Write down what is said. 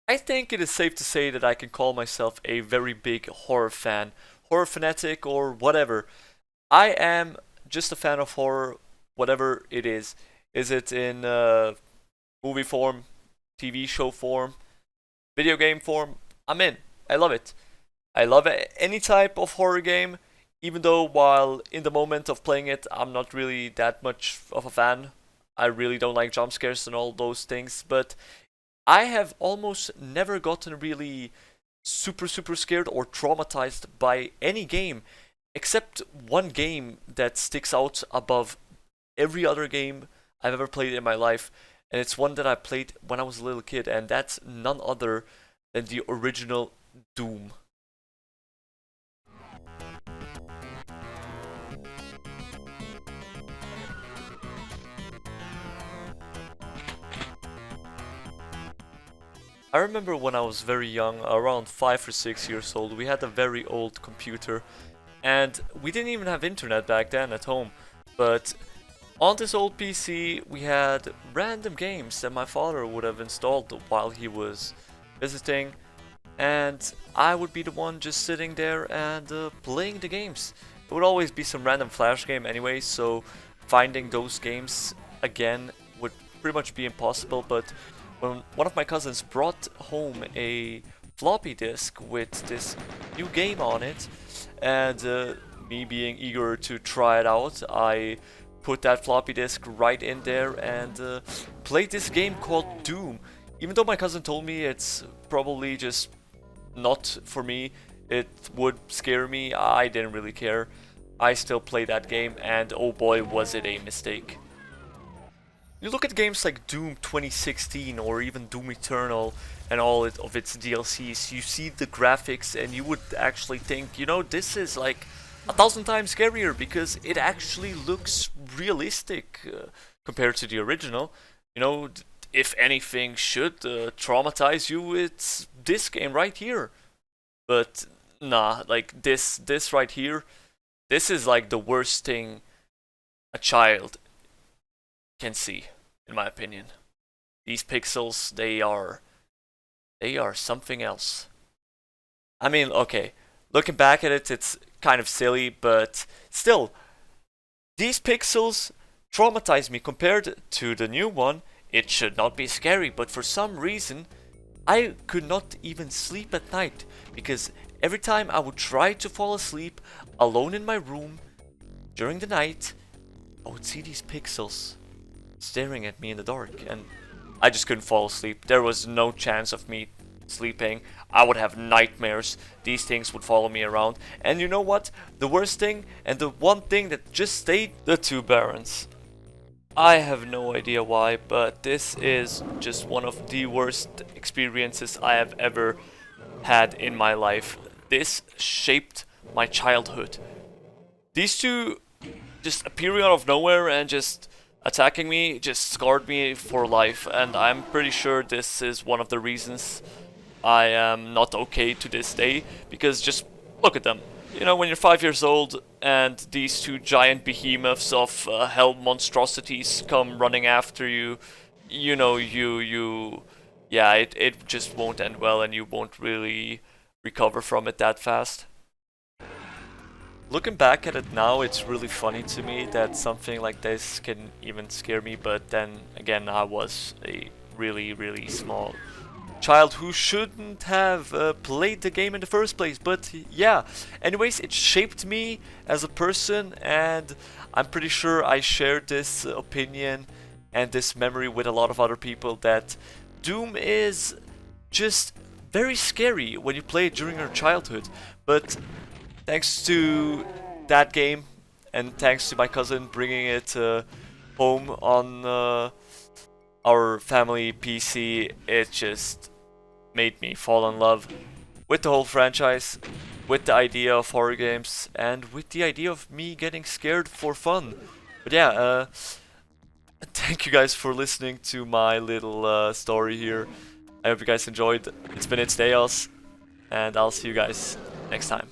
I think it is safe to say that I can call myself a very big horror fan, horror fanatic, or whatever. I am just a fan of horror, whatever it is. Is it in movie form, TV show form, video game form? I'm in. I love it. I love any type of horror game, even though while in the moment of playing it, I'm not really that much of a fan. I really don't like jump scares and all those things, but I have almost never gotten really super scared or traumatized by any game, except one game that sticks out above every other game I've ever played in my life, and it's one that I played when I was a little kid, and that's none other than the original Doom. I remember when I was very young, around 5 or 6 years old, we had a very old computer, and we didn't even have internet back then at home, but on this old PC we had random games that my father would have installed while he was visiting, and I would be the one just sitting there and playing the games. It would always be some random flash game anyway, so finding those games again would pretty much be impossible, but when one of my cousins brought home a floppy disk with this new game on it, and me being eager to try it out, I put that floppy disk right in there and played this game called Doom. Even though my cousin told me it's probably just not for me, it would scare me, I didn't really care. I still played that game, and oh boy was it a mistake. You look at games like Doom 2016 or even Doom Eternal and all of its DLCs, you see the graphics and you would actually think, you know, this is like 1,000 times scarier because it actually looks realistic compared to the original. You know, if anything should traumatize you, it's this game right here. But nah, like this right here, this is like the worst thing a child can see, in my opinion. These pixels, they are something else. I mean, okay, looking back at it, it's kind of silly, but still, these pixels traumatize me compared to the new one. It should not be scary, but for some reason, I could not even sleep at night because every time I would try to fall asleep alone in my room during the night, I would see these pixels staring at me in the dark, and I just couldn't fall asleep. There was no chance of me sleeping. I would have nightmares. These things would follow me around. And you know what? The worst thing, and the one thing that just stayed, the two barons. I have no idea why, but this is just one of the worst experiences I have ever had in my life. This shaped my childhood. These two just appearing out of nowhere and just attacking me just scarred me for life, and I'm pretty sure this is one of the reasons I am not okay to this day, because just look at them. You know, when you're 5 years old and these two giant behemoths of hell monstrosities come running after you, you know, yeah, it just won't end well and you won't really recover from it that fast. Looking back at it now, it's really funny to me that something like this can even scare me, but then again, I was a really small child who shouldn't have played the game in the first place. But yeah, anyways, it shaped me as a person, and I'm pretty sure I shared this opinion and this memory with a lot of other people that Doom is just very scary when you play it during your childhood. But thanks to that game, and thanks to my cousin bringing it home on our family PC, it just made me fall in love with the whole franchise, with the idea of horror games, and with the idea of me getting scared for fun. But yeah, thank you guys for listening to my little story here. I hope you guys enjoyed. It's been ItsTheHaos, and I'll see you guys next time.